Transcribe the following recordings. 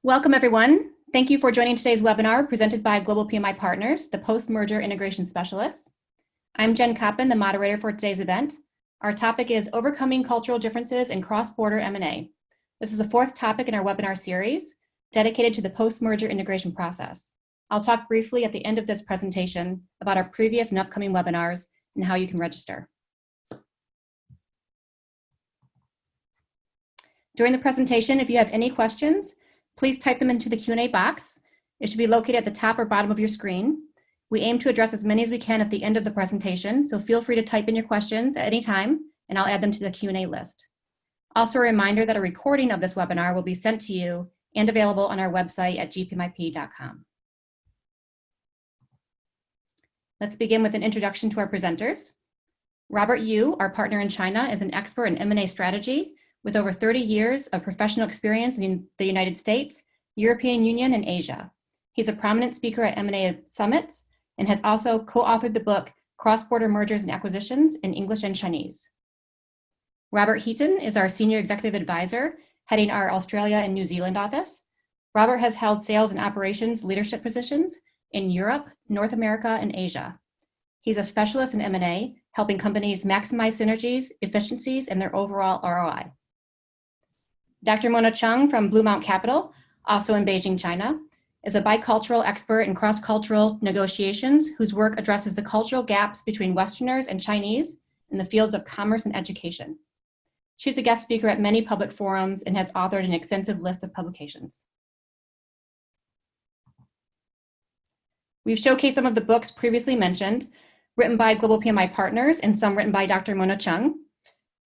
Welcome, everyone. Thank you for joining today's webinar presented by Global PMI Partners, the Post-Merger Integration Specialists. I'm Jen Koppen, the moderator for today's event. Our topic is Overcoming Cultural Differences in Cross-Border M&A. This is the fourth topic in our webinar series, dedicated to the post-merger integration process. I'll talk briefly at the end of this presentation about our previous and upcoming webinars and how you can register. During the presentation, if you have any questions, please type them into the Q&A box. It should be located at the top or bottom of your screen. We aim to address as many as we can at the end of the presentation, so feel free to type in your questions at any time, and I'll add them to the Q&A list. Also a reminder that a recording of this webinar will be sent to you and available on our website at gpmip.com. Let's begin with an introduction to our presenters. Robert Yu, our partner in China, is an expert in M&A strategy with over 30 years of professional experience in the United States, European Union, and Asia. He's a prominent speaker at M&A summits and has also co-authored the book Cross-Border Mergers and Acquisitions in English and Chinese. Robert Heaton is our Senior Executive Advisor, heading our Australia and New Zealand office. Robert has held sales and operations leadership positions in Europe, North America, and Asia. He's a specialist in M&A, helping companies maximize synergies, efficiencies, and their overall ROI. Dr. Mona Chung from Blue Mount Capital, also in Beijing, China, is a bicultural expert in cross-cultural negotiations whose work addresses the cultural gaps between Westerners and Chinese in the fields of commerce and education. She's a guest speaker at many public forums and has authored an extensive list of publications. We've showcased some of the books previously mentioned, written by Global PMI Partners and some written by Dr. Mona Chung.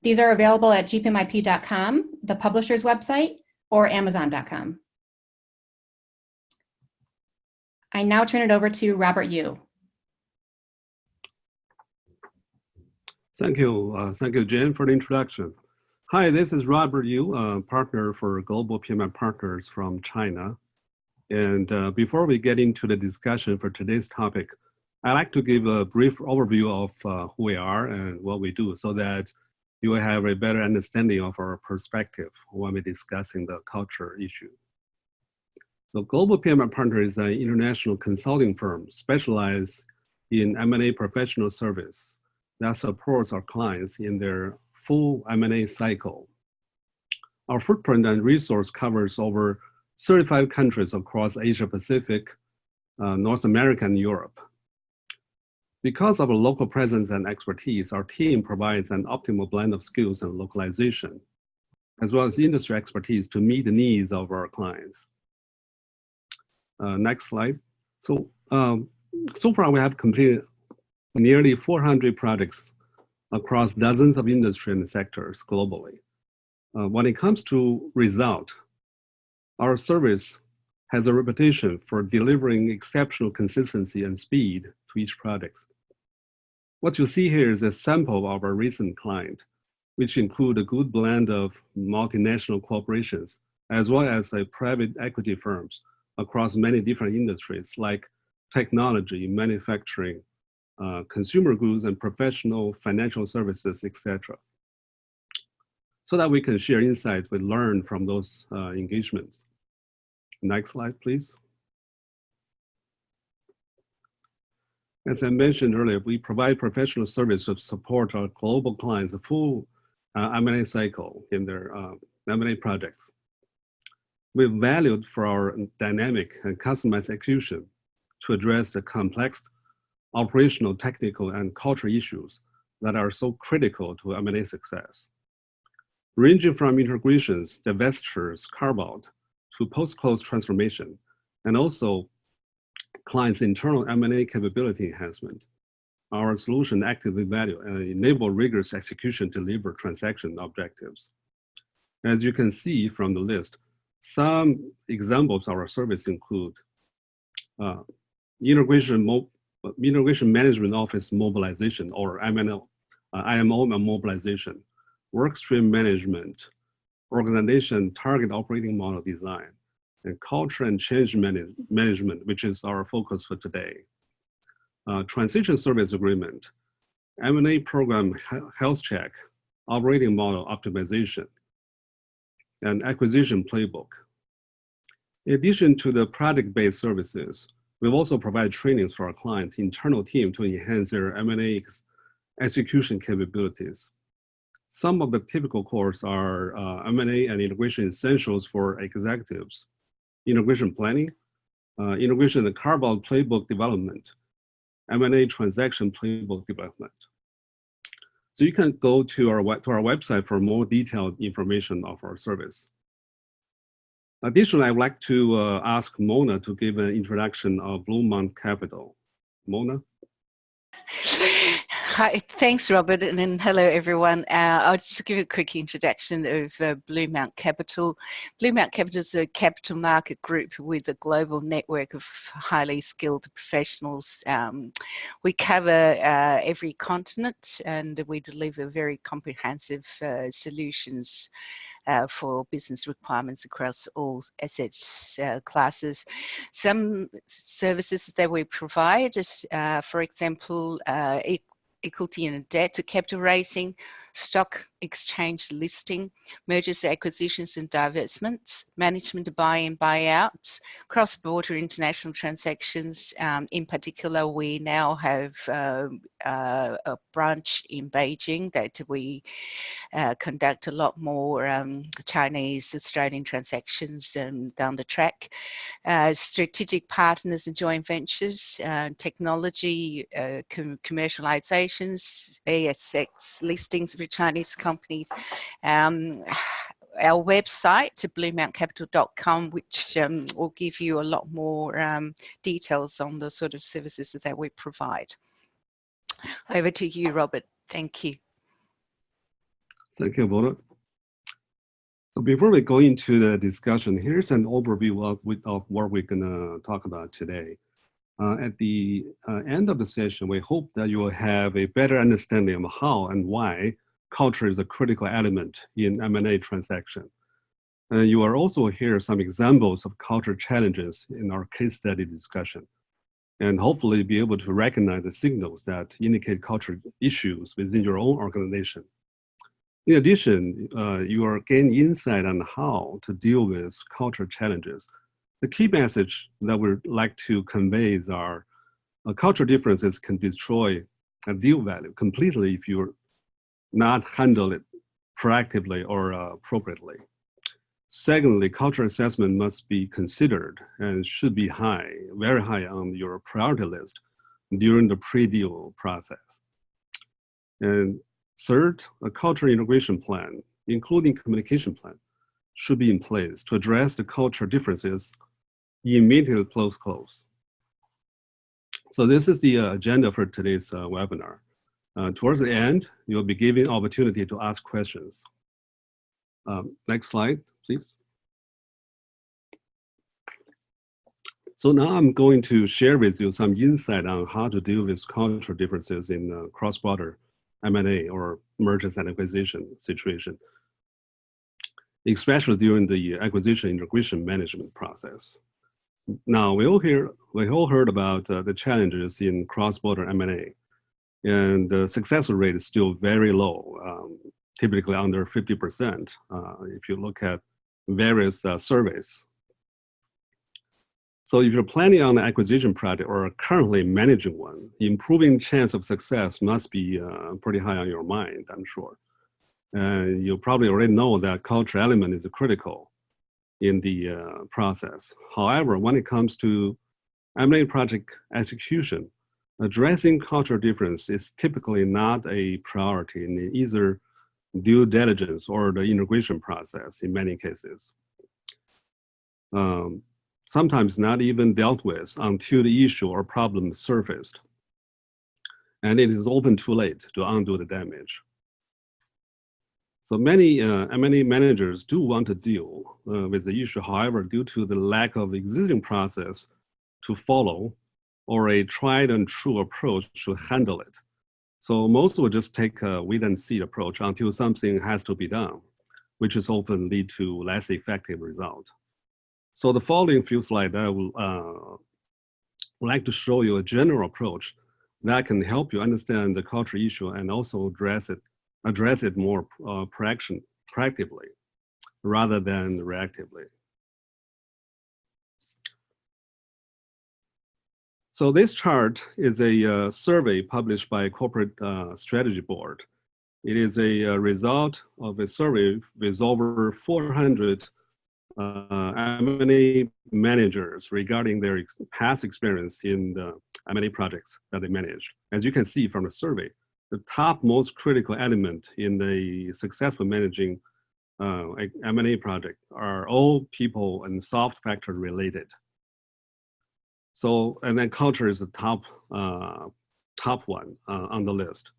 These are available at gpmip.com, the publisher's website, or amazon.com. I now turn it over to Robert Yu. Thank you, Jen, for the introduction. Hi, this is Robert Yu, partner for Global PMI Partners from China. And before we get into the discussion for today's topic, I'd like to give a brief overview of who we are and what we do so that you will have a better understanding of our perspective when we're discussing the culture issue. So Global PMI Partner is an international consulting firm specialized in M&A professional service that supports our clients in their full M&A cycle. Our footprint and resource covers over 35 countries across Asia Pacific, North America, and Europe. Because of our local presence and expertise, our team provides an optimal blend of skills and localization, as well as industry expertise to meet the needs of our clients. Next slide. So far we have completed nearly 400 projects across dozens of industry and sectors globally. When it comes to result, our service has a reputation for delivering exceptional consistency and speed to each project. What you see here is a sample of our recent client, which include a good blend of multinational corporations, as well as private equity firms across many different industries like technology, manufacturing, consumer goods, and professional financial services, etc. So that we can share insights we learn from those engagements. Next slide, please. As I mentioned earlier, we provide professional service to support our global clients a full M&A cycle in their M&A projects. We're valued for our dynamic and customized execution to address the complex operational, technical, and cultural issues that are so critical to M&A success. Ranging from integrations, divestitures, carve-out, to post-close transformation, and also clients' internal M&A capability enhancement. Our solution actively value and enable rigorous execution to deliver transaction objectives. As you can see from the list, some examples of our service include integration management office mobilization, or IMO mobilization, workstream management, organization target operating model design, and culture and change management, which is our focus for today. Transition service agreement, M&A program health check, operating model optimization, and acquisition playbook. In addition to the project-based services, we've also provided trainings for our clients' internal team to enhance their M&A execution capabilities. Some of the typical courses are M&A and integration essentials for executives, integration planning, integration and carve-out playbook development, M&A transaction playbook development. So you can go to our website for more detailed information of our service. Additionally, I would like to ask Mona to give an introduction of Bluemount Capital. Mona? Hi, thanks, Robert, and then hello, everyone. I'll just give a quick introduction of Bluemount Capital. Bluemount Capital is a capital market group with a global network of highly skilled professionals. We cover every continent, and we deliver very comprehensive solutions for business requirements across all assets classes. Some services that we provide is, for example, equity and debt to capital raising, stock exchange listing, mergers, acquisitions and divestments, management buy and buyouts, cross-border international transactions. In particular, we now have a branch in Beijing that we conduct a lot more Chinese Australian transactions down the track. Strategic partners and joint ventures, technology, commercializations, ASX listings for Chinese companies. Our website, bluemountcapital.com, which will give you a lot more details on the sort of services that we provide. Over to you, Robert. Thank you. Thank you, Mona. So before we go into the discussion, here's an overview of what we're going to talk about today. At the end of the session, we hope that you will have a better understanding of how and why culture is a critical element in M&A transaction. And you will also hear some examples of culture challenges in our case study discussion, and hopefully be able to recognize the signals that indicate culture issues within your own organization. In addition, you are gaining insight on how to deal with culture challenges. The key message that we'd like to convey is our culture differences can destroy a deal value completely if you're not handle it proactively or appropriately. Secondly, culture assessment must be considered and should be high, very high on your priority list during the pre-deal process. And third, a culture integration plan, including communication plan, should be in place to address the culture differences immediately post-close. So this is the agenda for today's webinar. Towards the end, you'll be given opportunity to ask questions. Next slide, please. So now I'm going to share with you some insight on how to deal with cultural differences in cross-border M&A or mergers and acquisition situation, especially during the acquisition integration management process. Now, we all heard about the challenges in cross-border M&A, and the success rate is still very low, typically under 50%, if you look at various surveys. So if you're planning on an acquisition project or are currently managing one, improving chance of success must be pretty high on your mind, I'm sure. And you probably already know that culture element is critical in the process. However, when it comes to M&A project execution, addressing cultural difference is typically not a priority in either due diligence or the integration process in many cases. Sometimes not even dealt with until the issue or problem surfaced. And it is often too late to undo the damage. So many M&A managers do want to deal with the issue. However, due to the lack of existing process to follow or a tried and true approach to handle it. So most will just take a wait and see approach until something has to be done, which is often lead to less effective result. So the following few slides, I would like to show you a general approach that can help you understand the culture issue and also address it more proactively rather than reactively. So this chart is a survey published by Corporate Strategy Board. It is a result of a survey with over 400 M&A managers regarding their past experience in the M&A projects that they managed. As you can see from the survey, the top most critical element in the successful managing M&A project are all people and soft factor related. So, and then culture is the top one on the list.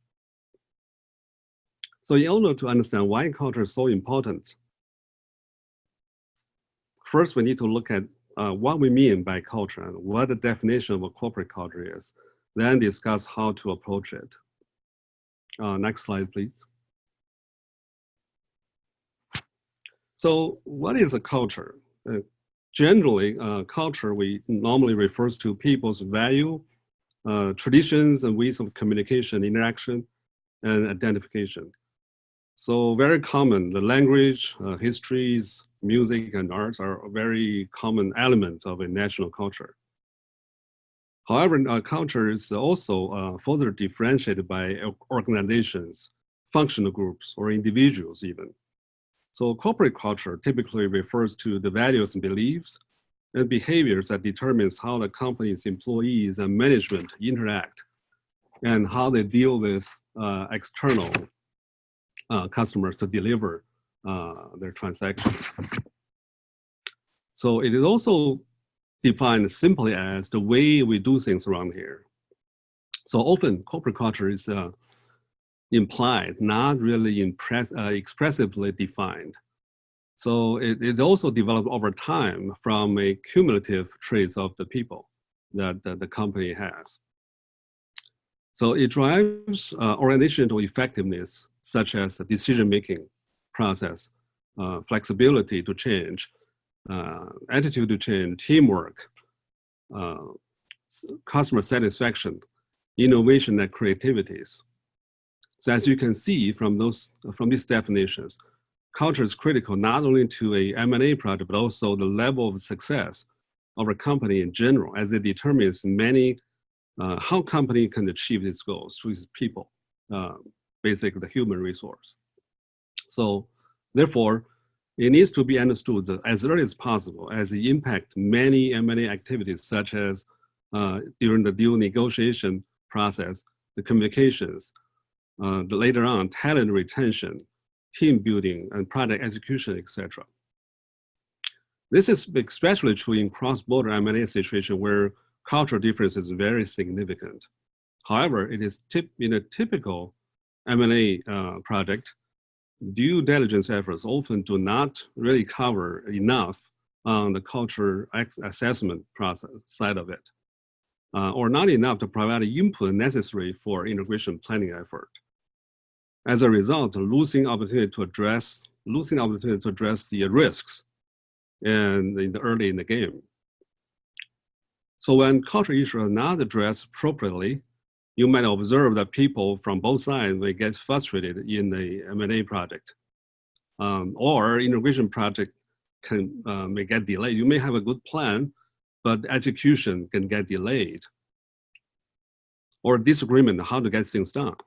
So in order to understand why culture is so important, first we need to look at what we mean by culture and what the definition of a corporate culture is, then discuss how to approach it. Next slide, please. So what is a culture? Generally, culture we normally refers to people's value, traditions and ways of communication, interaction, and identification. So very common, the language, histories, music, and arts are a very common element of a national culture. However, culture is also further differentiated by organizations, functional groups, or individuals even. So corporate culture typically refers to the values and beliefs and behaviors that determines how the company's employees and management interact and how they deal with external customers to deliver their transactions. So it is also defined simply as the way we do things around here. So often corporate culture is implied, not really expressively defined. So it also developed over time from a cumulative traits of the people that the company has. So it drives organizational effectiveness, such as the decision-making process, flexibility to change, attitude to change, teamwork, customer satisfaction, innovation, and creativities. So as you can see from these definitions, culture is critical not only to a M&A project, but also the level of success of a company in general, as it determines how company can achieve its goals through its people, basically the human resource. So therefore, it needs to be understood as early as possible as it impacts many M&A activities, such as during the deal negotiation process, the communications, later on, talent retention, team building, and project execution, etc. This is especially true in cross-border M&A situation where cultural difference is very significant. However, it is in a typical M&A project, due diligence efforts often do not really cover enough on the culture assessment process side of it, or not enough to provide the input necessary for integration planning effort. As a result, losing opportunity to address the risks and early in the game. So when culture issues are not addressed appropriately, you might observe that people from both sides may get frustrated in the M&A project, or integration project may get delayed. You may have a good plan, but execution can get delayed, or disagreement on how to get things done.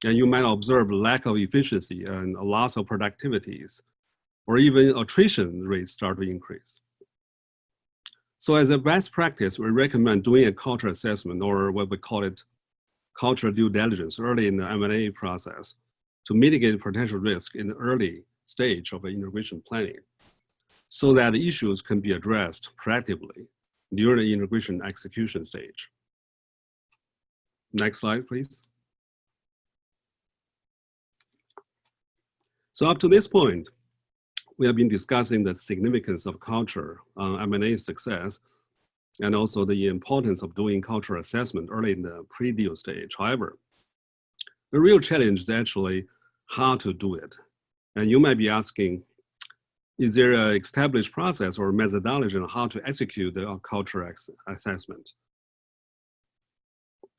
And you might observe lack of efficiency and a loss of productivities, or even attrition rates start to increase. So as a best practice, we recommend doing a culture assessment, or what we call it cultural due diligence, early in the M&A process to mitigate potential risk in the early stage of integration planning, so that issues can be addressed proactively during the integration execution stage. Next slide, please. So up to this point, we have been discussing the significance of culture on M&A success, and also the importance of doing culture assessment early in the pre-deal stage. However, the real challenge is actually how to do it. And you might be asking, is there an established process or methodology on how to execute the culture assessment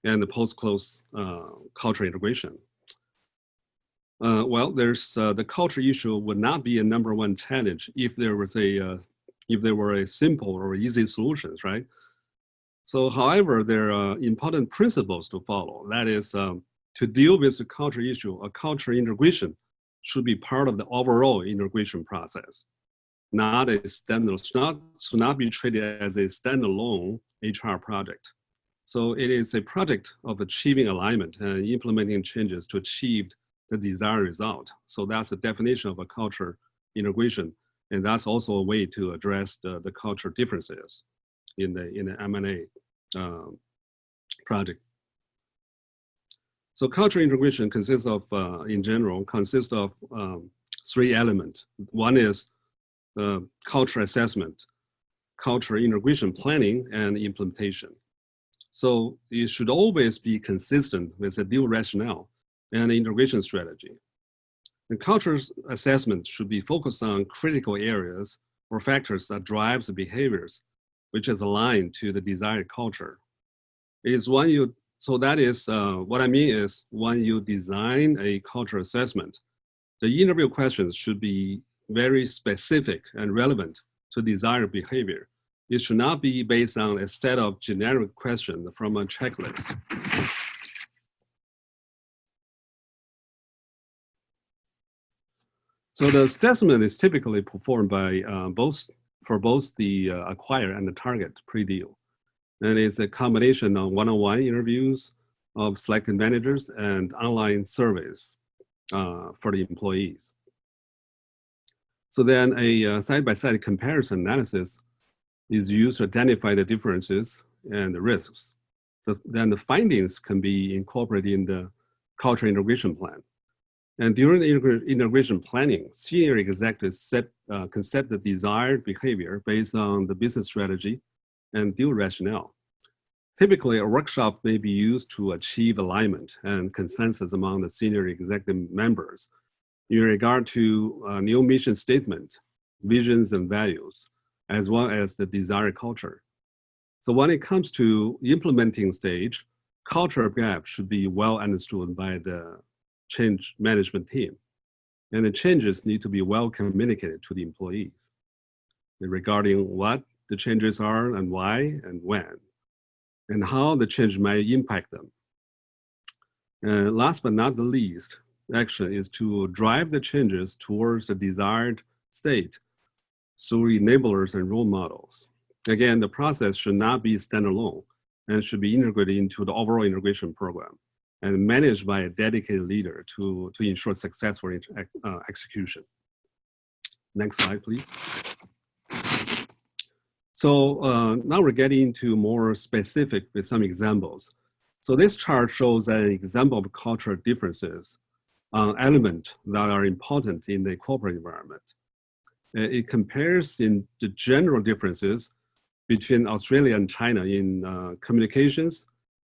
and the post-close culture integration? Well, there's the culture issue would not be a #1 challenge if there were a simple or easy solutions, right? So, however, there are important principles to follow. That is, to deal with the culture issue, a culture integration should be part of the overall integration process, not a standalone, should not be treated as a standalone HR project. So it is a project of achieving alignment and implementing changes to achieve the desired result. So that's the definition of a culture integration. And that's also a way to address the culture differences in the M&A project. So culture integration consists of, in general, consists of 3 elements. One is culture assessment, culture integration planning, and implementation. So it should always be consistent with the deal rationale and integration strategy. The culture assessment should be focused on critical areas or factors that drives the behaviors, which is aligned to the desired culture. It is when you, so that is, what I mean is when you design a culture assessment, the interview questions should be very specific and relevant to desired behavior. It should not be based on a set of generic questions from a checklist. So the assessment is typically performed by both the acquirer and the target pre-deal. And it's a combination of one-on-one interviews of selected managers and online surveys for the employees. So then a side-by-side comparison analysis is used to identify the differences and the risks. Then the findings can be incorporated in the culture integration plan. And during the integration planning, senior executives can set the desired behavior based on the business strategy and deal rationale. Typically, a workshop may be used to achieve alignment and consensus among the senior executive members in regard to a new mission statement, visions and values, as well as the desired culture. So when it comes to implementing stage, culture gap should be well understood by the change management team. And the changes need to be well communicated to the employees regarding what the changes are and why and when, and how the change might impact them. And last but not the least, action is to drive the changes towards the desired state through enablers and role models. Again, the process should not be standalone and should be integrated into the overall integration program and managed by a dedicated leader to ensure successful execution. Next slide, please. So now we're getting into more specific with some examples. So this chart shows an example of cultural differences on elements that are important in the corporate environment. It compares in the general differences between Australia and China in communications,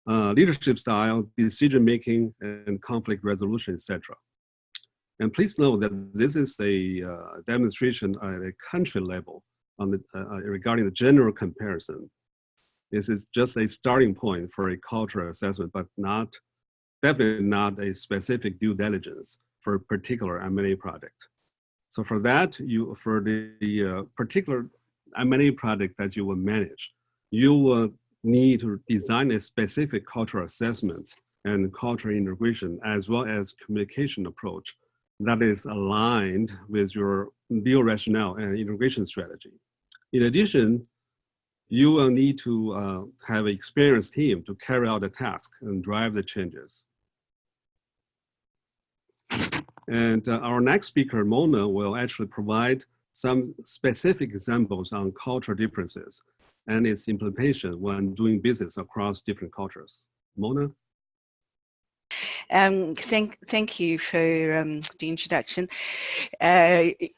leadership style, decision-making, and conflict resolution, etc. And please note that this is a demonstration at a country level on the, regarding the general comparison. This is just a starting point for a cultural assessment, but definitely not a specific due diligence for a particular M&A project. So for that, for the particular M&A project that you will manage, you will need to design a specific cultural assessment and cultural integration, as well as communication approach that is aligned with your deal rationale and integration strategy. In addition, you will need to have an experienced team to carry out the task and drive the changes. And our next speaker, Mona, will actually provide some specific examples on cultural differences and its implementation when doing business across different cultures. Mona? Thank you for the introduction.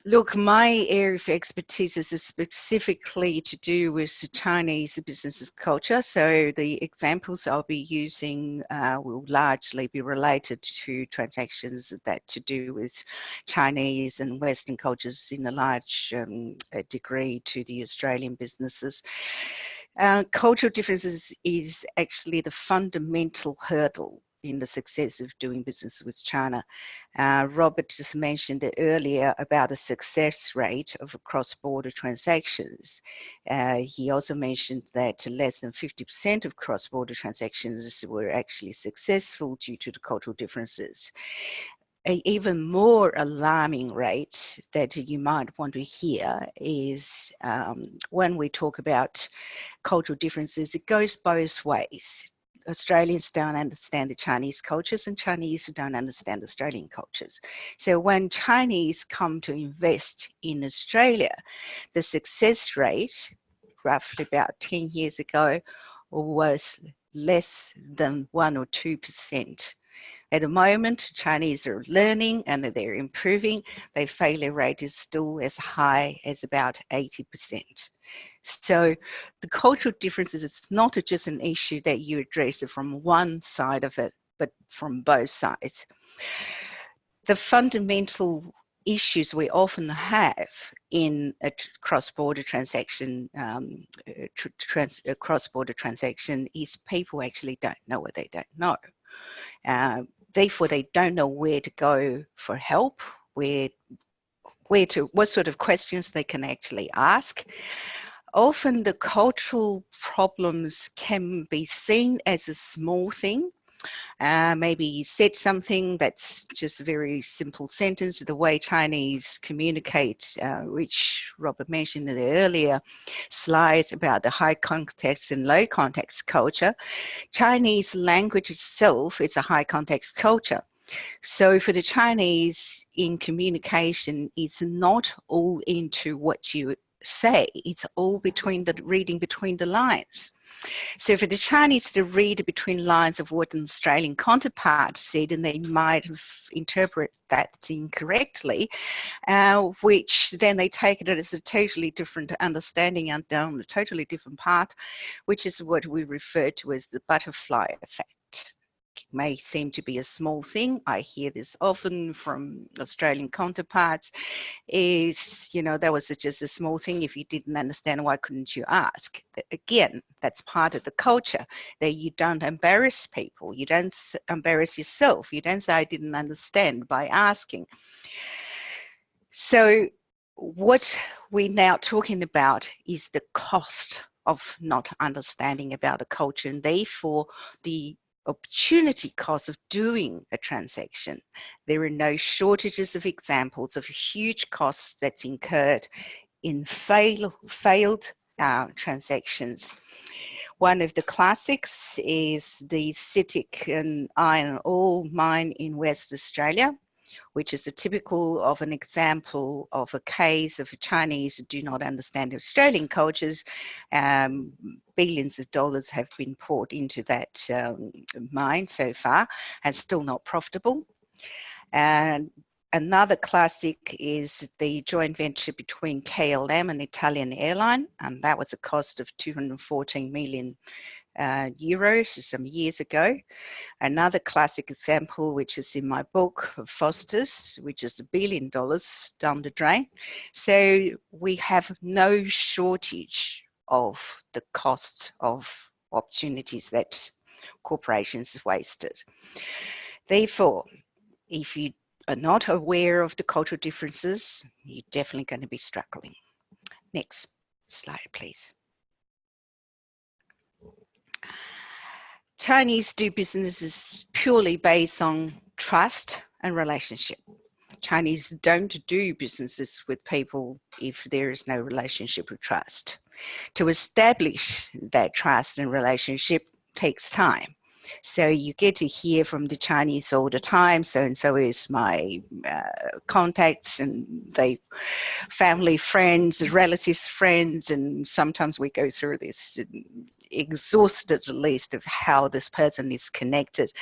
Look, my area of expertise is specifically to do with the Chinese business culture. So the examples I'll be using will largely be related to transactions that to do with Chinese and Western cultures in a large degree to the Australian businesses. Cultural differences is actually the fundamental hurdle in the success of doing business with China. Robert just mentioned it earlier about the success rate of cross-border transactions. He also mentioned that less than 50% of cross-border transactions were actually successful due to the cultural differences. An even more alarming rate that you might want to hear is when we talk about cultural differences, it goes both ways. Australians don't understand the Chinese cultures and Chinese don't understand Australian cultures. So when Chinese come to invest in Australia, the success rate, roughly about 10 years ago, was less than 1 or 2%. At the moment, Chinese are learning and they're improving. Their failure rate is still as high as about 80%. So the cultural differences, it's not just an issue that you address from one side of it, but from both sides. The fundamental issues we often have in a cross-border transaction, cross-border transaction is people actually don't know what they don't know. Therefore, they don't know where to go for help, what sort of questions they can actually ask. Often the cultural problems can be seen as a small thing. Maybe you said something that's just a very simple sentence. The way Chinese communicate, which Robert mentioned in the earlier slide about the high context and low context culture. Chinese language itself, it's a high context culture. So for the Chinese in communication, it's not all into what you say, it's all reading between the lines. So for the Chinese to read between lines of what an Australian counterpart said, and they might have interpreted that incorrectly, which then they take it as a totally different understanding and down a totally different path, which is what we refer to as the butterfly effect. It may seem to be a small thing. I hear this often from Australian counterparts is, you know, that was just a small thing. If you didn't understand, why couldn't you ask? Again, that's part of the culture, that you don't embarrass people. You don't embarrass yourself. You don't say, I didn't understand, by asking. So what we're now talking about is the cost of not understanding about a culture, and therefore the opportunity cost of doing a transaction. There are no shortages of examples of huge costs that's incurred in failed transactions. One of the classics is the CITIC and iron ore mine in West Australia, which is a typical of an example of a case of Chinese who do not understand Australian cultures. Billions of dollars have been poured into that mine so far, and still not profitable. And another classic is the joint venture between KLM and Italian airline, and that was a cost of 214 million euros some years ago. Another classic example, which is in my book, of Foster's, which is $1 billion down the drain. So we have no shortage of the cost of opportunities that corporations have wasted. Therefore, if you are not aware of the cultural differences, you're definitely going to be struggling. Next slide, please. Chinese do businesses purely based on trust and relationship. Chinese don't do businesses with people if there is no relationship of trust. To establish that trust and relationship takes time. So you get to hear from the Chinese all the time, so and so is my contacts, and they family, friends, relatives, friends, and sometimes we go through this exhausted list of how this person is connected.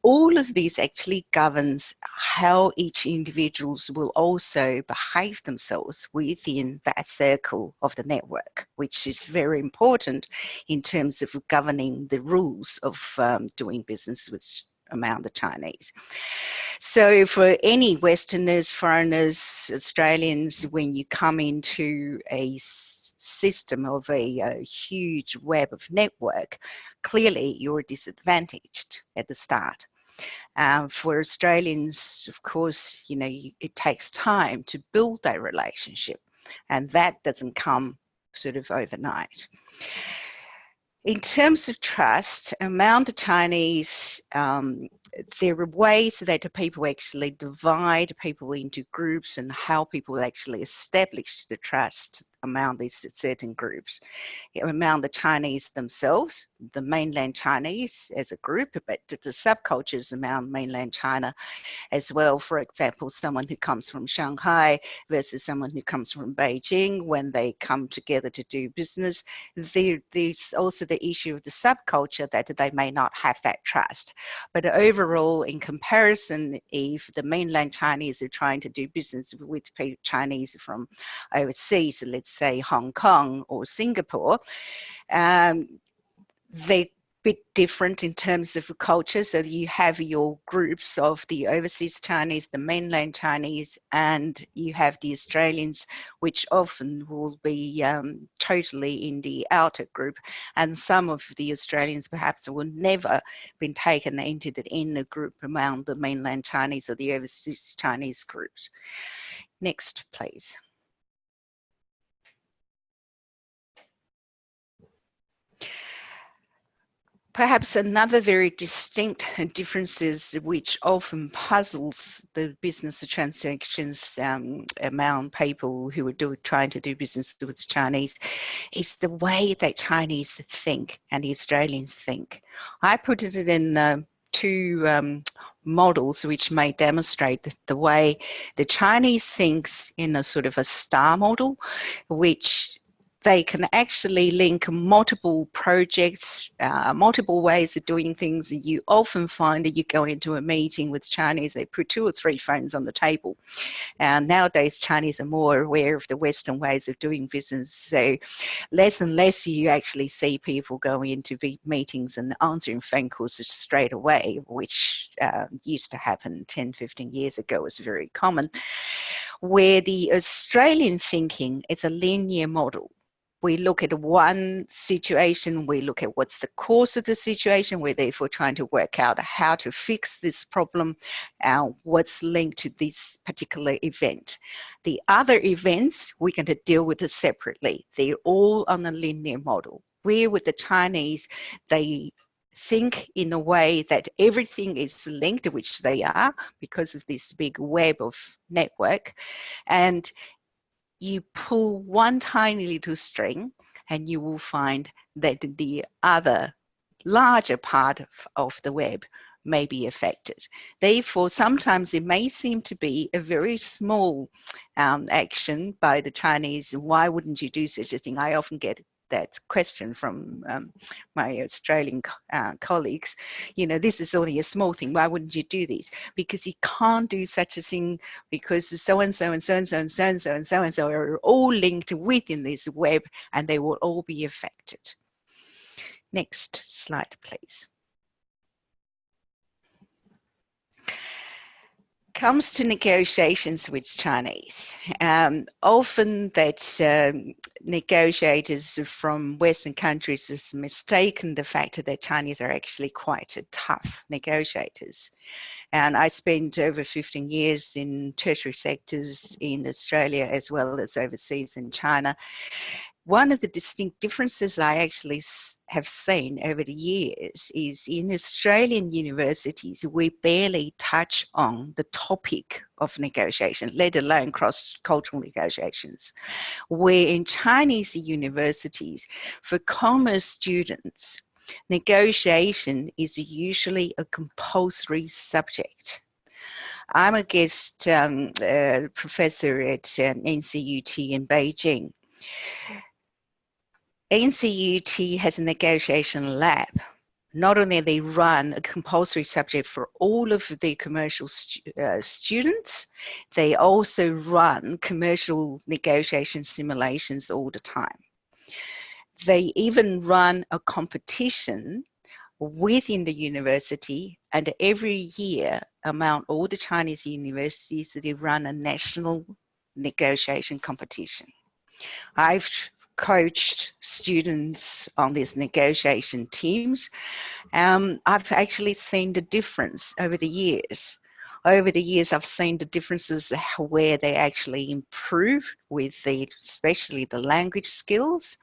All of these actually governs how each individuals will also behave themselves within that circle of the network, which is very important in terms of governing the rules of doing business with among the Chinese. So for any Westerners, foreigners, Australians, when you come into a system of a huge web of network, clearly you're disadvantaged at the start. For Australians, of course, you know, it takes time to build that relationship, and that doesn't come sort of overnight. In terms of trust, among the Chinese, there are ways that the people actually divide people into groups and how people actually establish the trust among these certain groups. Among the Chinese themselves, the mainland Chinese as a group, but the subcultures around mainland China as well. For example, someone who comes from Shanghai versus someone who comes from Beijing, when they come together to do business, there's also the issue of the subculture that they may not have that trust. But overall, in comparison, if the mainland Chinese are trying to do business with Chinese from overseas, let's say Hong Kong or Singapore, they're bit different in terms of culture. So you have your groups of the overseas Chinese, the mainland Chinese, and you have the Australians, which often will be totally in the outer group. And some of the Australians perhaps will never been taken into the inner group among the mainland Chinese or the overseas Chinese groups. Next, please. Perhaps another very distinct differences which often puzzles the business transactions among people who are trying to do business with Chinese is the way that Chinese think and the Australians think. I put it in two models which may demonstrate the way the Chinese thinks in a sort of a star model, which they can actually link multiple projects, multiple ways of doing things. You often find that you go into a meeting with Chinese, they put 2 or 3 phones on the table. And nowadays, Chinese are more aware of the Western ways of doing business. So less and less you actually see people going into meetings and answering phone calls straight away, which used to happen 10, 15 years ago, was very common. Where the Australian thinking is a linear model. We look at one situation, we look at what's the cause of the situation, we're therefore trying to work out how to fix this problem, what's linked to this particular event. The other events, we're going to deal with it separately. They're all on a linear model. Where with the Chinese, they think in a way that everything is linked, which they are, because of this big web of network. And you pull one tiny little string and you will find that the other larger part of the web may be affected. Therefore, sometimes it may seem to be a very small action by the Chinese. Why wouldn't you do such a thing? I often get that question from my Australian colleagues. You know, this is only a small thing. Why wouldn't you do this? Because you can't do such a thing because so-and-so and so-and-so and so-and-so and so-and-so are all linked within this web and they will all be affected. Next slide, please. Comes to negotiations with Chinese. Often that negotiators from Western countries has mistaken the fact that Chinese are actually quite tough negotiators. And I spent over 15 years in tertiary sectors in Australia as well as overseas in China. One of the distinct differences I actually have seen over the years is in Australian universities, we barely touch on the topic of negotiation, let alone cross-cultural negotiations. Where in Chinese universities, for commerce students, negotiation is usually a compulsory subject. I'm a guest professor at NCUT in Beijing. NCUT has a negotiation lab. Not only they run a compulsory subject for all of the commercial students, they also run commercial negotiation simulations all the time. They even run a competition within the university, and every year among all the Chinese universities, they run a national negotiation competition. I've coached students on these negotiation teams, I've actually seen the difference over the years. Over the years, I've seen the differences where they actually improve with especially the language skills.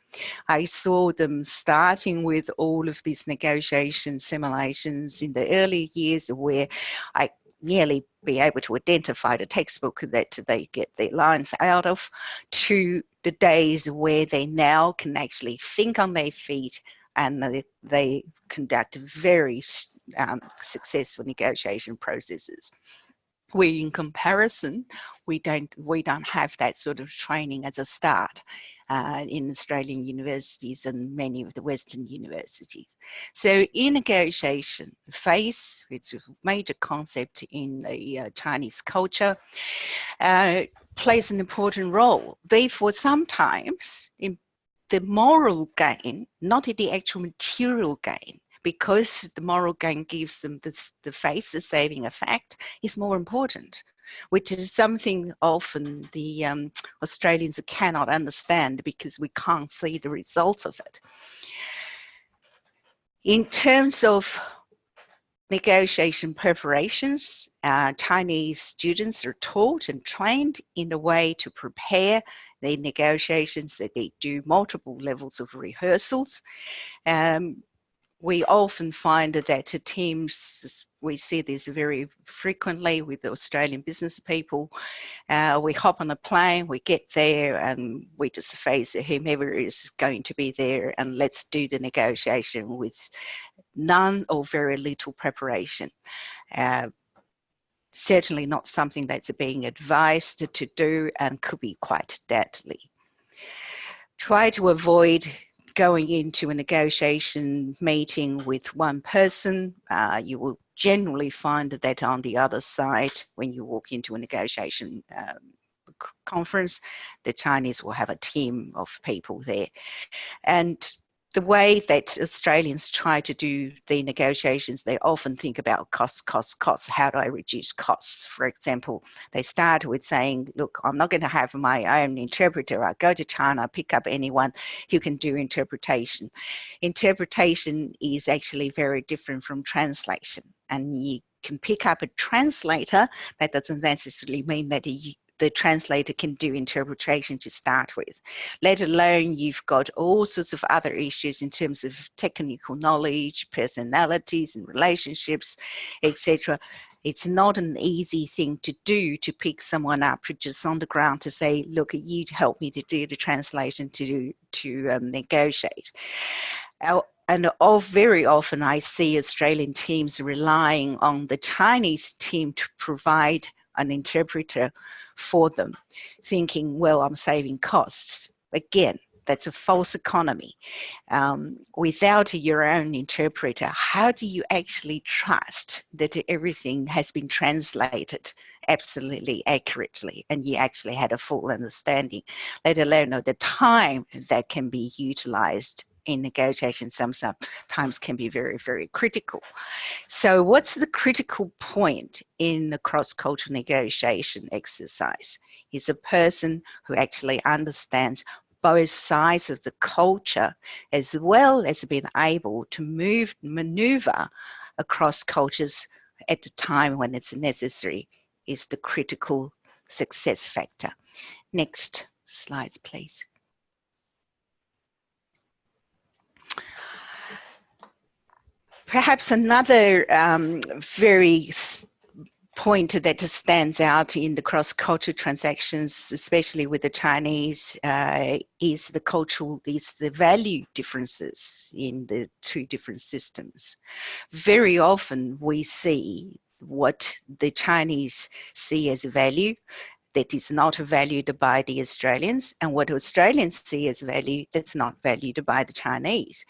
I saw them starting with all of these negotiation simulations in the early years where I nearly be able to identify the textbook that they get their lines out of, to the days where they now can actually think on their feet and they conduct very successful negotiation processes. We, in comparison, we don't have that sort of training as a start in Australian universities and many of the Western universities. So in negotiation, face, it's a major concept in the Chinese culture, plays an important role. Therefore, sometimes in the moral gain, not the actual material gain, because the moral gain gives them the face, the saving effect, is more important, which is something often the Australians cannot understand because we can't see the results of it. In terms of negotiation preparations, Chinese students are taught and trained in a way to prepare the negotiations, that they do multiple levels of rehearsals. We often find that to teams, we see this very frequently with the Australian business people. We hop on a plane, we get there, and we just face whomever is going to be there, and let's do the negotiation with none or very little preparation. Certainly not something that's being advised to do and could be quite deadly. Try to avoid going into a negotiation meeting with one person. You will generally find that on the other side, when you walk into a negotiation conference, the Chinese will have a team of people there. And the way that Australians try to do the negotiations, they often think about costs. How do I reduce costs? For example, they start with saying, look, I'm not going to have my own interpreter. I go to China, pick up anyone who can do interpretation. Interpretation is actually very different from translation. And you can pick up a translator. That doesn't necessarily mean that the translator can do interpretation to start with, let alone you've got all sorts of other issues in terms of technical knowledge, personalities and relationships, etc. It's not an easy thing to do, to pick someone up just on the ground to say, look, you help me to do the translation to negotiate. And very often I see Australian teams relying on the Chinese team to provide an interpreter for them, thinking, well, I'm saving costs. Again, that's a false economy. Without your own interpreter, how do you actually trust that everything has been translated absolutely accurately and you actually had a full understanding, let alone the time that can be utilized in negotiations sometimes can be very, very critical. So what's the critical point in the cross-cultural negotiation exercise? Is a person who actually understands both sides of the culture, as well as being able to maneuver across cultures at the time when it's necessary, is the critical success factor. Next slides, please. Perhaps another very point that stands out in the cross-cultural transactions, especially with the Chinese, is the value differences in the two different systems. Very often we see what the Chinese see as value that is not valued by the Australians, and what Australians see as value that's not valued by the Chinese.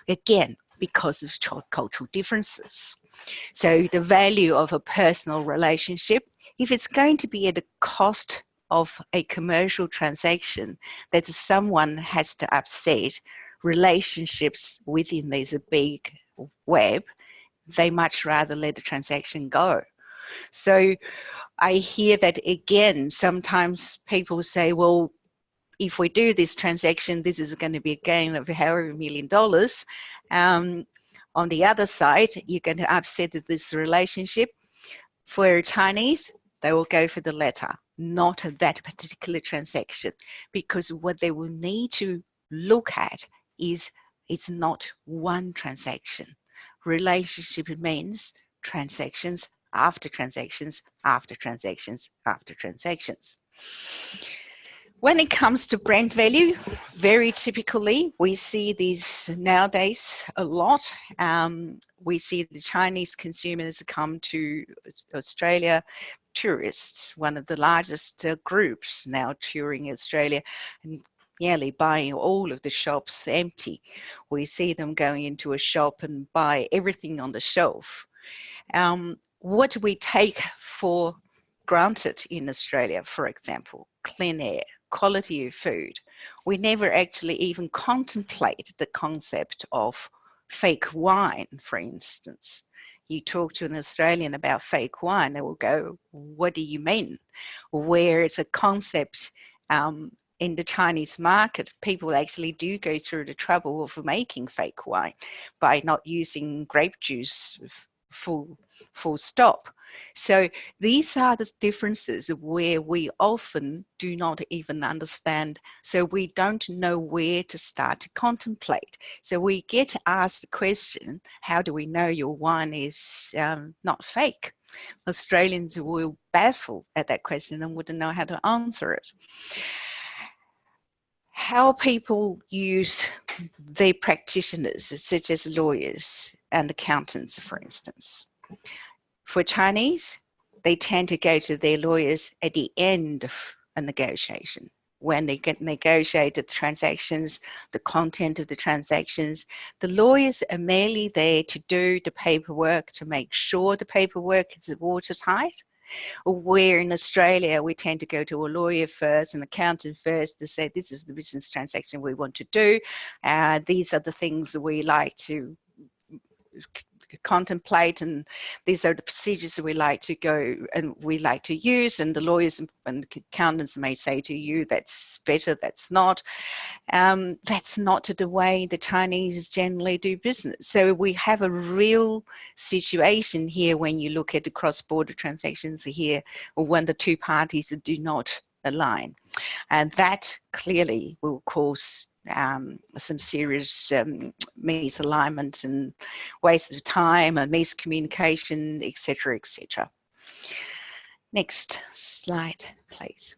Again, because of cultural differences. So the value of a personal relationship, if it's going to be at the cost of a commercial transaction that someone has to upset relationships within this big web, they much rather let the transaction go. So I hear that again, sometimes people say, well, if we do this transaction, this is going to be a gain of however $1 million. On the other side, you're going to upset this relationship. For Chinese, they will go for the latter, not that particular transaction, because what they will need to look at is it's not one transaction. Relationship means transactions after transactions after transactions after transactions. When it comes to brand value, very typically, we see these nowadays a lot. We see the Chinese consumers come to Australia, tourists, one of the largest groups now touring Australia, and nearly buying all of the shops empty. We see them going into a shop and buy everything on the shelf. What do we take for granted in Australia, for example? Clean air, quality of food. We never actually even contemplate the concept of fake wine, for instance. You talk to an Australian about fake wine, they will go, what do you mean? Where it's a concept in the Chinese market, people actually do go through the trouble of making fake wine by not using grape juice full stop. So these are the differences where we often do not even understand. So we don't know where to start to contemplate. So we get asked the question, how do we know your wine is not fake? Australians will baffle at that question and wouldn't know how to answer it. How people use their practitioners, such as lawyers and accountants, for instance. For Chinese, they tend to go to their lawyers at the end of a negotiation. When they get negotiated transactions, the content of the transactions, the lawyers are merely there to do the paperwork, to make sure the paperwork is watertight. Where in Australia, we tend to go to a lawyer first, an accountant first, to say, this is the business transaction we want to do. These are the things that we like to contemplate, and these are the procedures that we like to go and we like to use, and the lawyers and accountants may say to you, that's better, that's not. That's not the way the Chinese generally do business. So we have a real situation here when you look at the cross-border transactions here, or when the two parties do not align. And that clearly will cause some serious misalignment and waste of time and miscommunication, etc., etc. Next slide, please.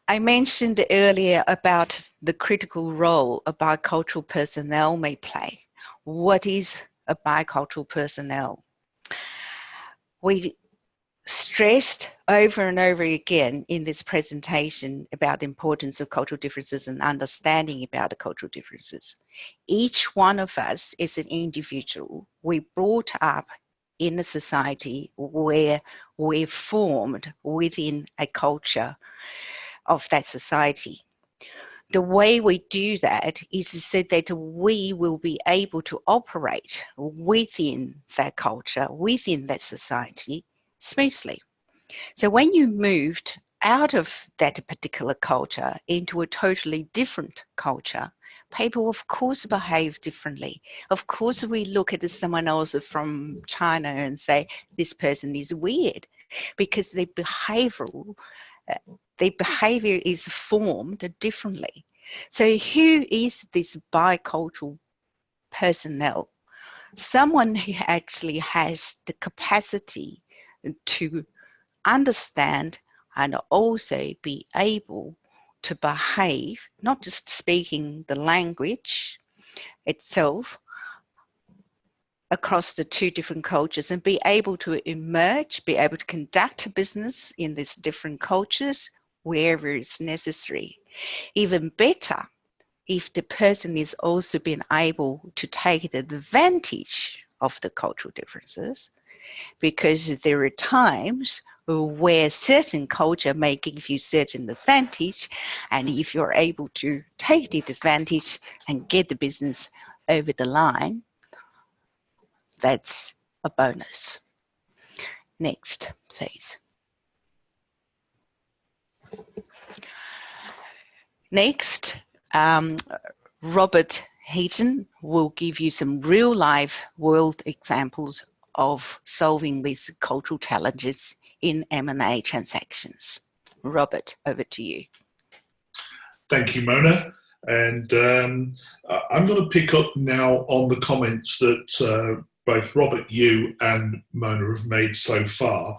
I mentioned earlier about the critical role a bicultural personnel may play. What is a bicultural personnel? We stressed over and over again in this presentation about the importance of cultural differences and understanding about the cultural differences. Each one of us is an individual. We brought up in a society where we're formed within a culture of that society. The way we do that is so that we will be able to operate within that culture, within that society, smoothly. So when you moved out of that particular culture into a totally different culture, people of course behave differently. Of course we look at someone else from China and say, this person is weird, because their behavior is formed differently. So who is this bicultural personnel? Someone who actually has the capacity to understand and also be able to behave, not just speaking the language itself across the two different cultures, and be able to emerge, be able to conduct business in these different cultures wherever it's necessary. Even better, if the person is also being able to take the advantage of the cultural differences, because there are times where certain culture may give you certain advantage, and if you're able to take the advantage and get the business over the line, that's a bonus. Next, please. Next, Robert Heaton will give you some real-life world examples of solving these cultural challenges in M&A transactions. Robert, over to you. Thank you, Mona. And I'm going to pick up now on the comments that both Robert, you and Mona have made so far.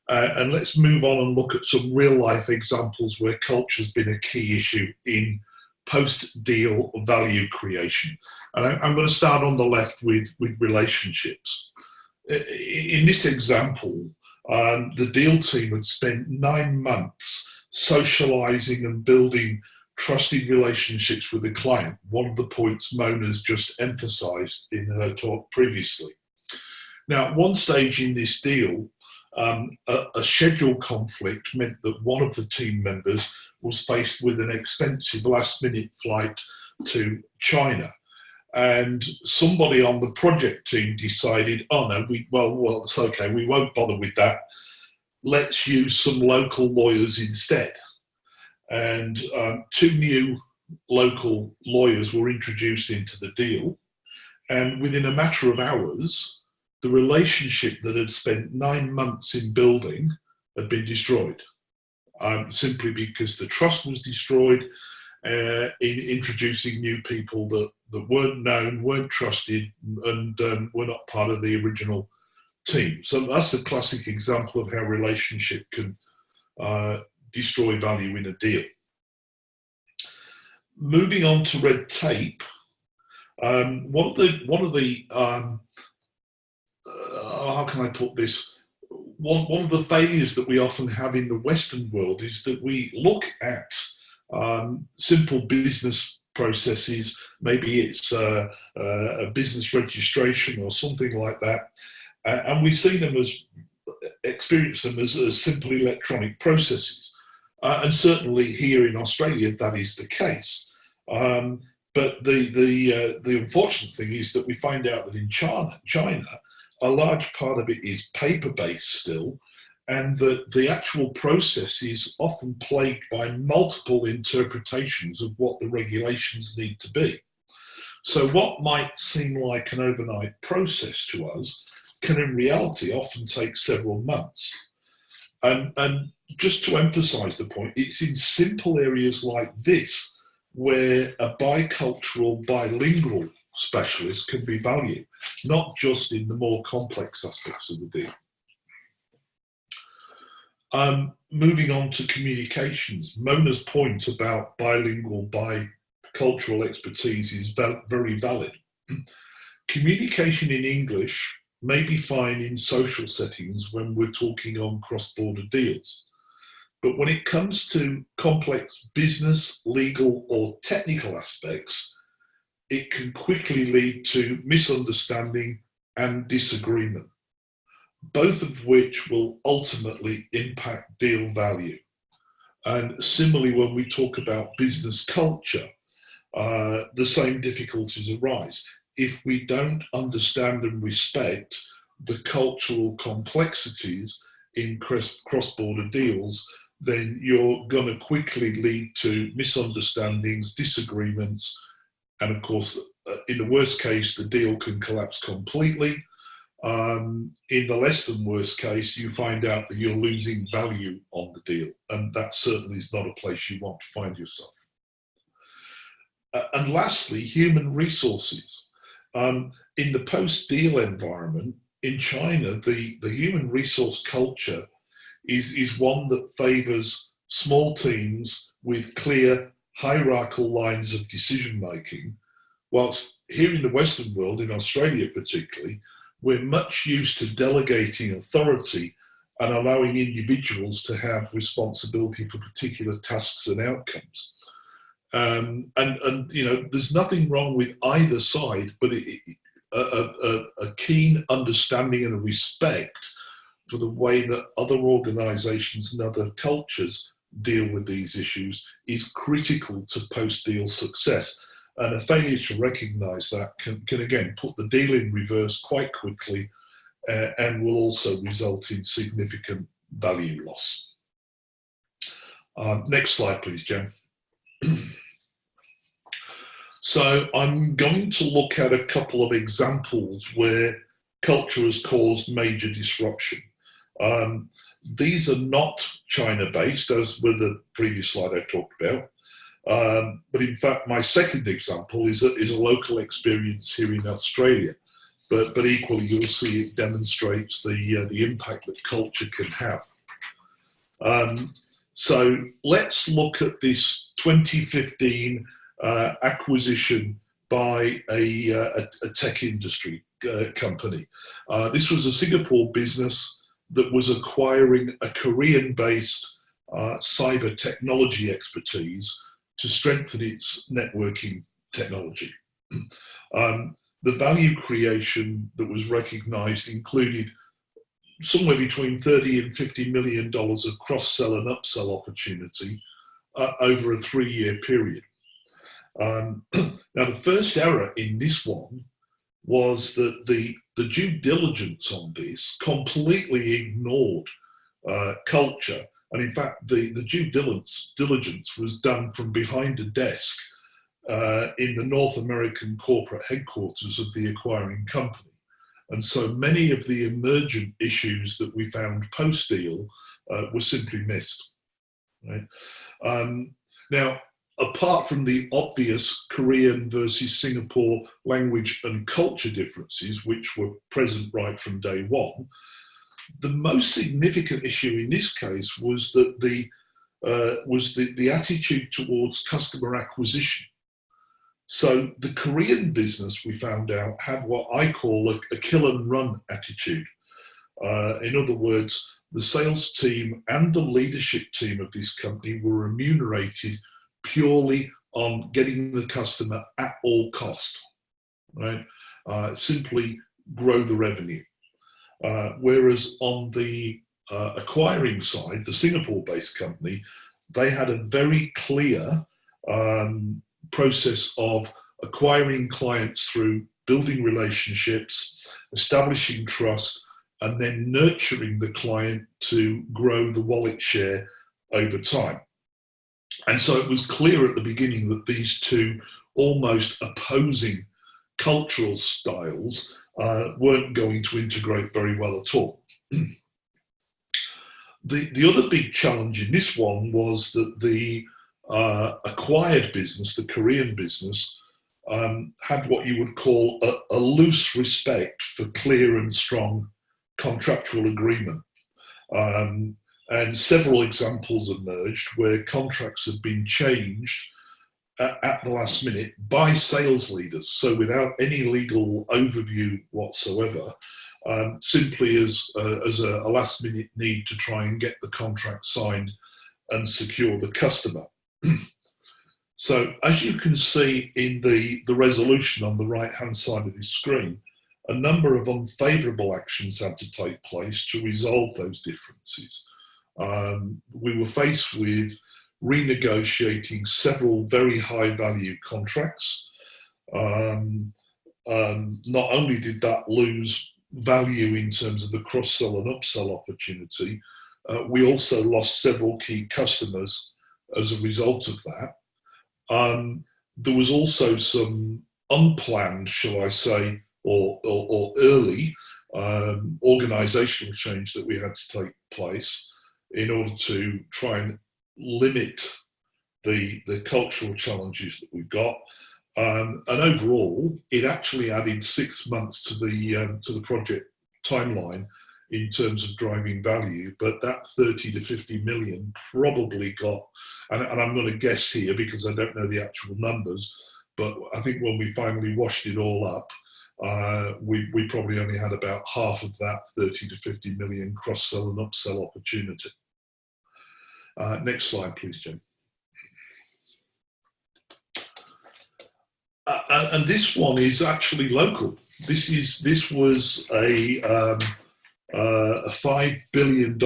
And let's move on and look at some real-life examples where culture has been a key issue in post-deal value creation. And I'm going to start on the left with relationships. In this example, the deal team had spent 9 months socializing and building trusted relationships with the client, one of the points Mona's just emphasized in her talk previously. Now, at one stage in this deal, a schedule conflict meant that one of the team members was faced with an expensive last-minute flight to China. And somebody on the project team decided, oh no, well, it's okay, we won't bother with that. Let's use some local lawyers instead. And 2 new local lawyers were introduced into the deal. And within a matter of hours, the relationship that had spent 9 months in building had been destroyed, simply because the trust was destroyed in introducing new people that weren't known, weren't trusted, and were not part of the original team. So that's a classic example of how relationship can destroy value in a deal. Moving on to red tape, one of the how can I put this? One of the failures that we often have in the Western world is that we look at simple business processes, maybe it's a business registration or something like that, and we see them as, experience them as simple electronic processes. And certainly here in Australia, that is the case. But the unfortunate thing is that we find out that in China, a large part of it is paper-based still, and that the actual process is often plagued by multiple interpretations of what the regulations need to be. So what might seem like an overnight process to us can in reality often take several months. And just to emphasize the point, it's in simple areas like this where a bicultural, bilingual specialist can be valued, not just in the more complex aspects of the deal. Moving on to communications, Mona's point about bilingual, bicultural expertise is very valid. Communication in English may be fine in social settings when we're talking on cross-border deals. But when it comes to complex business, legal, or technical aspects, it can quickly lead to misunderstanding and disagreement, both of which will ultimately impact deal value. And similarly, when we talk about business culture, the same difficulties arise. If we don't understand and respect the cultural complexities in cross-border deals, then you're going to quickly lead to misunderstandings, disagreements, and of course, in the worst case, the deal can collapse completely. In the less than worst case, you find out that you're losing value on the deal, and that certainly is not a place you want to find yourself. And lastly, human resources. In the post-deal environment, in China, the human resource culture is one that favors small teams with clear hierarchical lines of decision making, whilst here in the Western world, in Australia particularly, we're much used to delegating authority and allowing individuals to have responsibility for particular tasks and outcomes. And you know, there's nothing wrong with either side, but a keen understanding and a respect for the way that other organizations and other cultures deal with these issues is critical to post-deal success. And a failure to recognize that can again put the deal in reverse quite quickly and will also result in significant value loss. Next slide, please, Jen. So I'm going to look at a couple of examples where culture has caused major disruption. These are not China-based, as with the previous slide I talked about. But in fact, my second example is a local experience here in Australia. But equally, you'll see it demonstrates the impact that culture can have. So let's look at this 2015 acquisition by a tech industry company. This was a Singapore business that was acquiring a Korean-based cyber technology expertise to strengthen its networking technology. The value creation that was recognized included somewhere between $30 and $50 million of cross-sell and upsell opportunity over a 3-year period. Now, the first error in this one was that the due diligence on this completely ignored culture. And in fact, the due diligence was done from behind a desk in the North American corporate headquarters of the acquiring company. And so many of the emergent issues that we found post-deal were simply missed. Right? Now, apart from the obvious Korean versus Singapore language and culture differences, which were present right from day one, the most significant issue in this case was that the attitude towards customer acquisition. So the Korean business, we found out, had what I call a kill and run attitude. In other words, the sales team and the leadership team of this company were remunerated purely on getting the customer at all cost, right? Simply grow the revenue. Whereas on the acquiring side, the Singapore-based company, they had a very clear process of acquiring clients through building relationships, establishing trust, and then nurturing the client to grow the wallet share over time. And so it was clear at the beginning that these two almost opposing cultural styles weren't going to integrate very well at all. The other big challenge in this one was that the acquired business, the Korean business, had what you would call a loose respect for clear and strong contractual agreement. And several examples emerged where contracts had been changed at the last minute by sales leaders, so without any legal overview whatsoever, simply as a last minute need to try and get the contract signed and secure the customer. So as you can see in the resolution on the right hand side of this screen, a number of unfavourable actions had to take place to resolve those differences. We were faced with renegotiating several very high value contracts. Not only did that lose value in terms of the cross-sell and upsell opportunity, we also lost several key customers as a result of that. There was also some unplanned, shall I say, or early organisational change that we had to take place in order to try and limit the cultural challenges that we've got. And overall, it actually added 6 months to the project timeline in terms of driving value, but that 30 to 50 million probably got, and I'm going to guess here because I don't know the actual numbers, but I think when we finally washed it all up, we probably only had about half of that 30 to 50 million cross-sell and upsell opportunity. Next slide, please, Jim. And this one is actually local. This was a $5 billion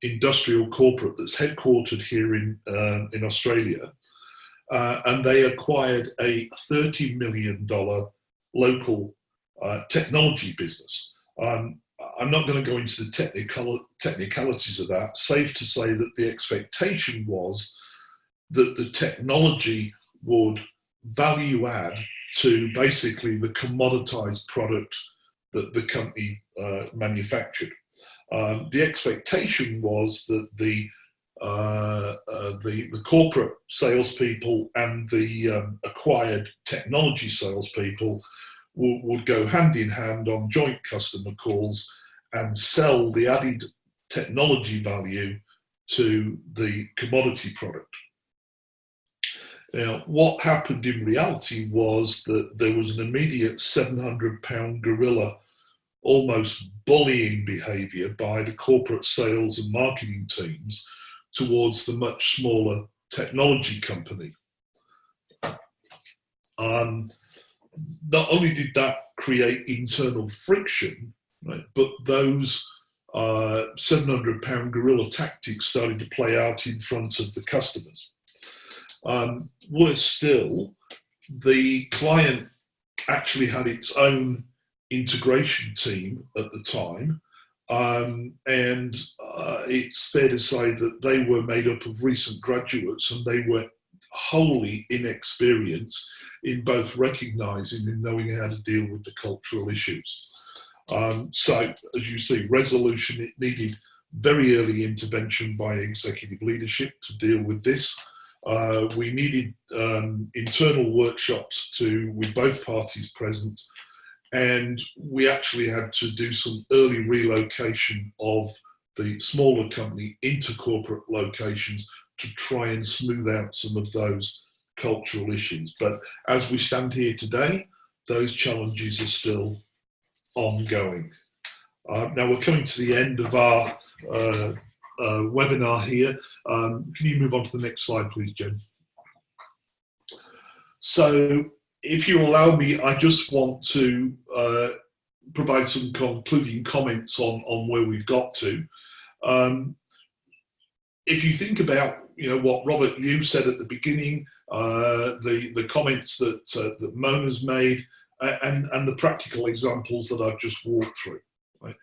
industrial corporate that's headquartered here in Australia, and they acquired a $30 million local technology business. I'm not going to go into the technicalities of that. Safe to say that the expectation was that the technology would value add to basically the commoditized product that the company manufactured. The expectation was that the corporate salespeople and the acquired technology salespeople would go hand in hand on joint customer calls and sell the added technology value to the commodity product. Now, what happened in reality was that there was an immediate 700-pound gorilla, almost bullying behavior by the corporate sales and marketing teams towards the much smaller technology company. Not only did that create internal friction, right, but those 700-pound gorilla tactics started to play out in front of the customers. Worse still, the client actually had its own integration team at the time, and it's fair to say that they were made up of recent graduates, and they were wholly inexperienced in both recognizing and knowing how to deal with the cultural issues. So, as you see, resolution, it needed very early intervention by executive leadership to deal with this. We needed internal workshops with both parties present, and we actually had to do some early relocation of the smaller company into corporate locations to try and smooth out some of those cultural issues. But as we stand here today, those challenges are still ongoing. Now we're coming to the end of our webinar here. Can you move on to the next slide, please, Jen? So if you allow me, I just want to provide some concluding comments on where we've got to. If you think about what Robert, you said at the beginning, the comments that Mona's made, and the practical examples that I've just walked through. Right?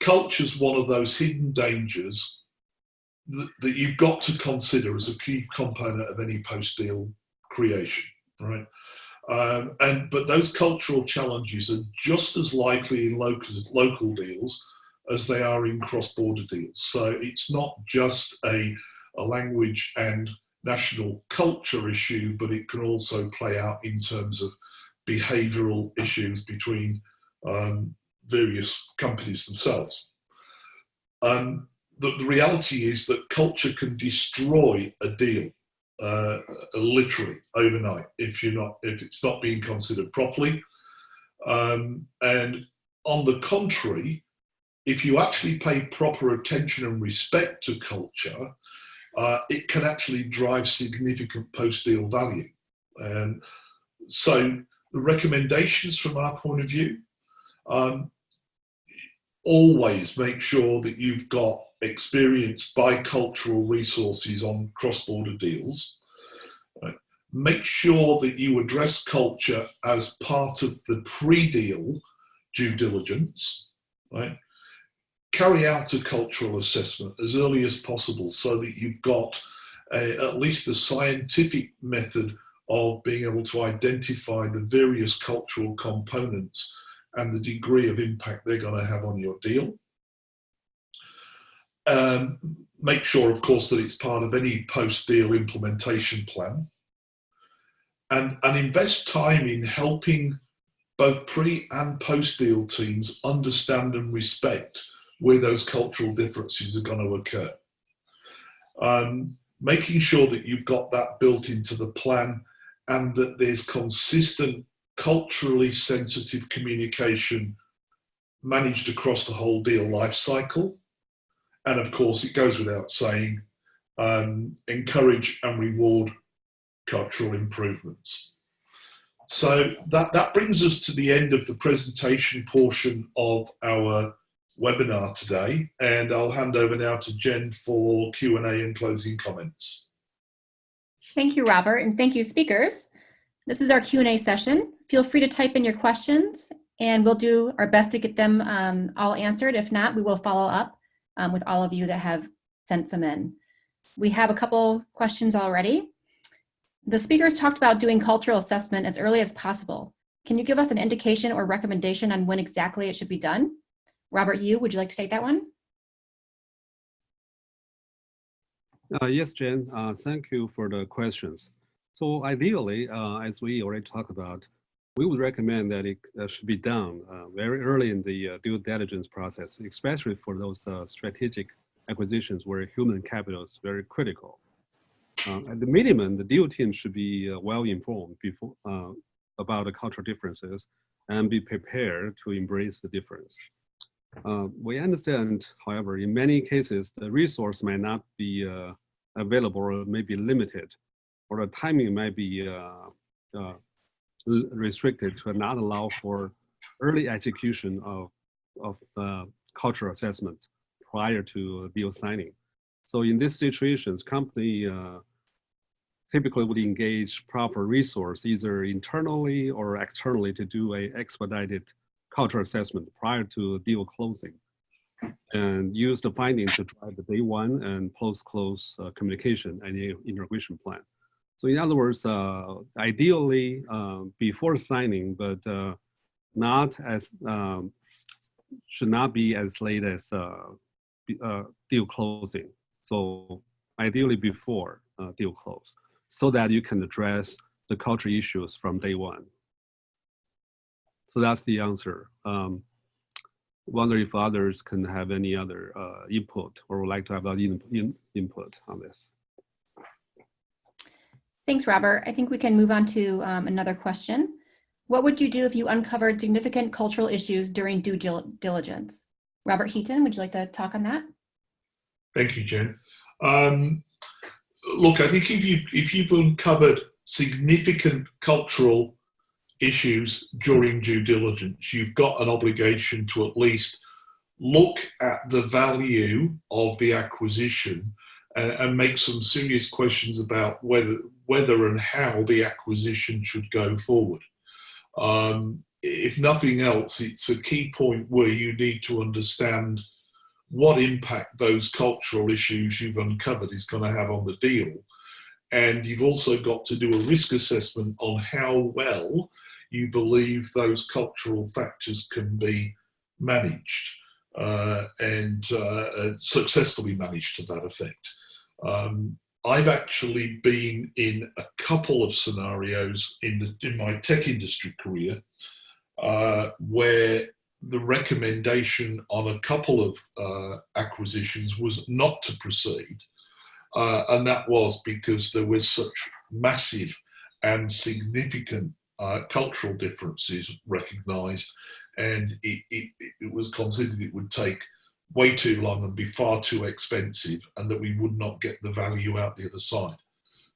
Culture's one of those hidden dangers that you've got to consider as a key component of any post-deal creation. Right? But those cultural challenges are just as likely in local deals as they are in cross-border deals. So it's not just a language and national culture issue, but it can also play out in terms of behavioral issues between various companies themselves. The reality is that culture can destroy a deal literally overnight if it's not being considered properly. And on the contrary, if you actually pay proper attention and respect to culture, it can actually drive significant post-deal value. So the recommendations from our point of view, always make sure that you've got experienced bicultural resources on cross-border deals. Right? Make sure that you address culture as part of the pre-deal due diligence. Right? Carry out a cultural assessment as early as possible so that you've got at least a scientific method of being able to identify the various cultural components and the degree of impact they're going to have on your deal. Make sure, of course, that it's part of any post-deal implementation plan. And invest time in helping both pre- and post-deal teams understand and respect where those cultural differences are going to occur. Making sure that you've got that built into the plan and that there's consistent, culturally sensitive communication managed across the whole deal life cycle. And of course, it goes without saying, encourage and reward cultural improvements. So that brings us to the end of the presentation portion of our webinar today, and I'll hand over now to Jen for Q&A and closing comments. Thank you, Robert, and thank you, speakers. This is our Q&A session. Feel free to type in your questions and we'll do our best to get them all answered. If not, we will follow up with all of you that have sent some in. We have a couple questions already. The speakers talked about doing cultural assessment as early as possible. Can you give us an indication or recommendation on when exactly it should be done? Robert, would you like to take that one? Yes, Jen, thank you for the questions. So ideally, as we already talked about, we would recommend that it should be done very early in the due diligence process, especially for those strategic acquisitions where human capital is very critical. At the minimum, the deal team should be well informed before about the cultural differences and be prepared to embrace the difference. We understand, however, in many cases, the resource might not be available or may be limited, or the timing might be restricted to not allow for early execution of cultural assessment prior to deal signing. So in these situations, company typically would engage proper resource, either internally or externally, to do a expedited cultural assessment prior to deal closing, and use the findings to drive the day one and post-close communication and integration plan. So in other words, ideally before signing, but not as should not be as late as deal closing. So ideally before deal close, so that you can address the culture issues from day one. So that's the answer. Wonder if others can have any other input or would like to have input on this. Thanks, Robert. I think we can move on to another question. What would you do if you uncovered significant cultural issues during due diligence? Robert Heaton, would you like to talk on that? Thank you, Jen. Look, I think if you've uncovered significant cultural issues during due diligence, you've got an obligation to at least look at the value of the acquisition and make some serious questions about whether and how the acquisition should go forward. If nothing else, it's a key point where you need to understand what impact those cultural issues you've uncovered is going to have on the deal. And you've also got to do a risk assessment on how well you believe those cultural factors can be managed and successfully managed to that effect. I've actually been in a couple of scenarios in my tech industry career where the recommendation on a couple of acquisitions was not to proceed. And that was because there was such massive and significant cultural differences recognized, and it was considered it would take way too long and be far too expensive, and that we would not get the value out the other side.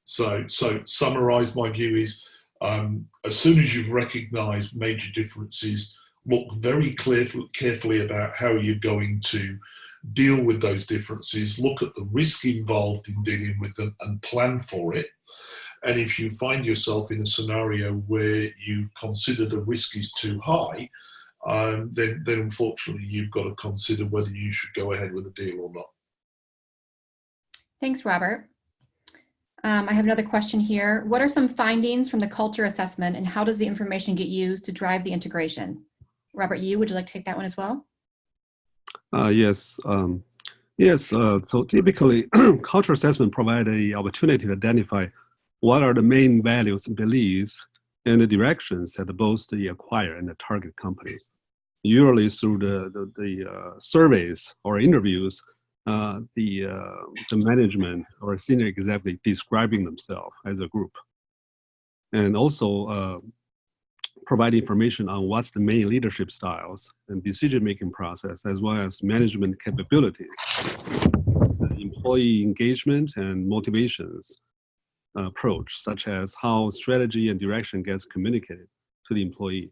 So summarize, my view is, as soon as you've recognized major differences, look very carefully about how you're going to deal with those differences, look at the risk involved in dealing with them and plan for it. And if you find yourself in a scenario where you consider the risk is too high, then unfortunately you've got to consider whether you should go ahead with the deal or not. Thanks, Robert. I have another question here. What are some findings from the culture assessment, and how does the information get used to drive the integration? Robert, would you like to take that one as well? Yes. So typically, culture assessment provides an opportunity to identify what are the main values and beliefs and the directions that both the acquired and the target companies. Usually through the surveys or interviews, the management or senior executive describing themselves as a group, and also provide information on what's the main leadership styles and decision-making process, as well as management capabilities, employee engagement and motivations approach, such as how strategy and direction gets communicated to the employee,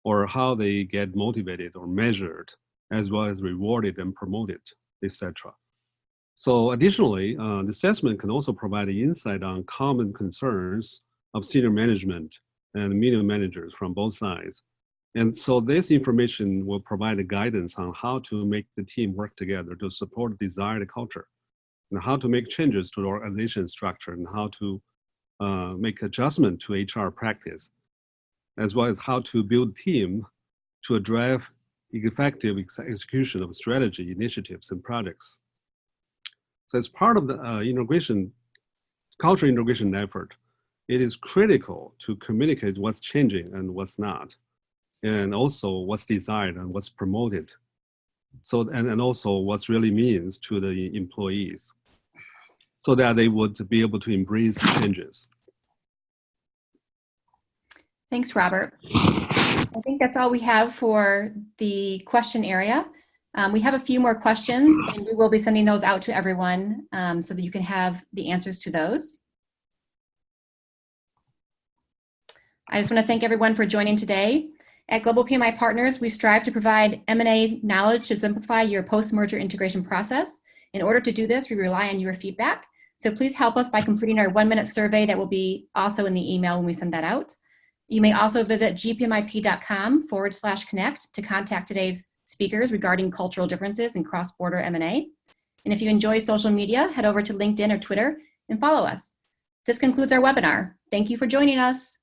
or how they get motivated or measured, as well as rewarded and promoted, etc. So additionally, the assessment can also provide an insight on common concerns of senior management and medium managers from both sides, And so this information will provide a guidance on how to make the team work together to support the desired culture, and how to make changes to the organization structure, and how to make adjustment to HR practice, as well as how to build team to drive effective execution of strategy, initiatives, and projects. So as part of the culture integration effort, it is critical to communicate what's changing and what's not, and also what's desired and what's promoted. So, and also what's really means to the employees, so that they would be able to embrace changes. Thanks, Robert. I think that's all we have for the question area. We have a few more questions, and we will be sending those out to everyone so that you can have the answers to those. I just want to thank everyone for joining today. At Global PMI Partners, we strive to provide M&A knowledge to simplify your post-merger integration process. In order to do this, we rely on your feedback. So please help us by completing our 1-minute survey that will be also in the email when we send that out. You may also visit gpmip.com/connect to contact today's speakers regarding cultural differences in cross-border M&A. And if you enjoy social media, head over to LinkedIn or Twitter and follow us. This concludes our webinar. Thank you for joining us.